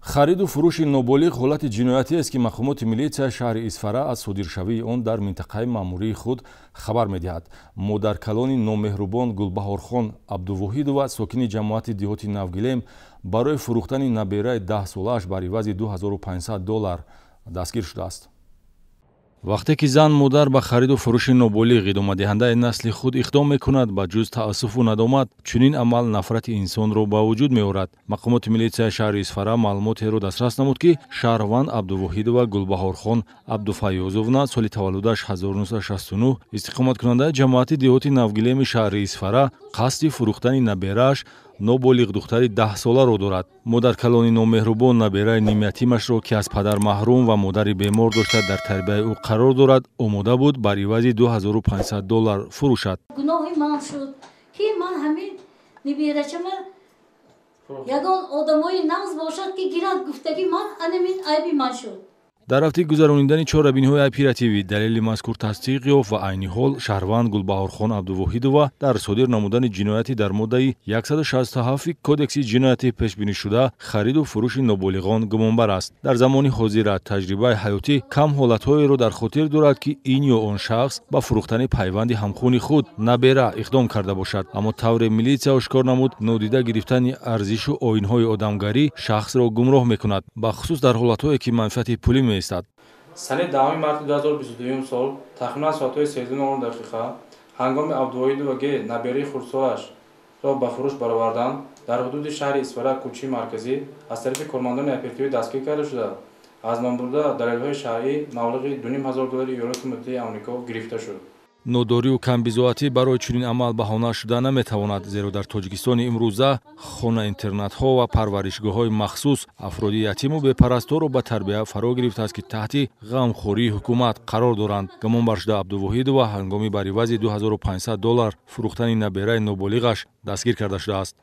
хариду фурӯши ноболиғ ҳолати ҷиноятӣ аст, ки мақомоти милитсияи шаҳри Исфара аз содиршавии он дар минтақаи маъмурии худ хабар медиҳад. Модаркалони номеҳрубон Гулбаҳорхон Абдувоҳидова, сокини ҷамоати диҳоти Навгилем, барои фурӯхтани набераи 10 солааш бар ивази $2500 дастгир шудааст. вақте ки зан модар ба хариду фурӯши ноболиғ идомадиҳандаи насли худ иқдом мекунад, ба ҷуз таассуфу надомат чунин амал нафрати инсонро ба вуҷуд меорад. мақомоти милитсияи шаҳри Исфара маълумотеро дастрас намуд, ки шаҳрванд Абдувоҳидова Гулбаҳорхон Абдуфайёзовна соли таваллудаш 1969 истиқоматкунандаи ҷамоати диҳоти Навгилеми шаҳри Исфара қасди фурӯхтани наберааш ноболиғ духтари 10 соларо дорад. модаркалони номеҳрубон набераи нимятимашро, ки аз падар маҳрум ва модари бемор дошта, дар тарбияи ӯ қарор дорад, омода буд бар ивази $2500 фурӯшад. гуноҳи ман шуд, ки ман ҳамин наберачама ягон одамои нағз бошад, ки гирад гуфтаги ман анамин айби ман шуд. дар рафти гузарониндани чорабиниҳои оперативӣ далели мазкур тасдиқ ёфт ва айни ҳол шаҳрванд Гулбаҳорхон Абдувоҳидова дар содир намудани ҷинояти дар моддаи 167 кодекси ҷиноятӣ пешбинишуда хариду фурӯши ноболиғон гумонбар аст. дар замони ҳозира таҷрибаи ҳаётӣ кам ҳолатҳоеро дар хотир дорад, ки ин ё он шахс ба фурӯхтани пайванди ҳамхуни худ набера иқдом карда бошад. аммо тавре милитсия ошкор намуд, нодида гирифтани арзишу оинҳои одамгарӣ шахсро гумроҳ мекунад, бахусус дар ҳолатҳое ки манфиати пулӣ меистад. сани 10 марти 2022 сол тахминан соатҳои 13:09 дақиқа ҳангоми Абдувоҳидова г набераи хурдсолашро ба фурӯш баровардан дар ҳудуди шаҳри Исфара кӯчаи марказӣ аз тарафи кормандони оперативӣ дастгир карда шуда, аз номбурда далелҳои шаръӣ маблағи $2500 Иёлоти Муттаҳидаи Амрико гирифта шуд. нодорию камбизоатӣ барои чунин амал баҳона шуда наметавонад, зеро дар Тоҷикистони имрӯза хонаинтернатҳо ва парваришгоҳҳои махсус афроди ятиму бепарасторро ба тарбия фаро гирифтааст, ки таҳти ғамхории ҳукумат қарор доранд. гумонбаршуда Абдувоҳидова ҳангоми бар ивази $2500 фурӯхтани набераи ноболиғаш дастгир карда шудааст.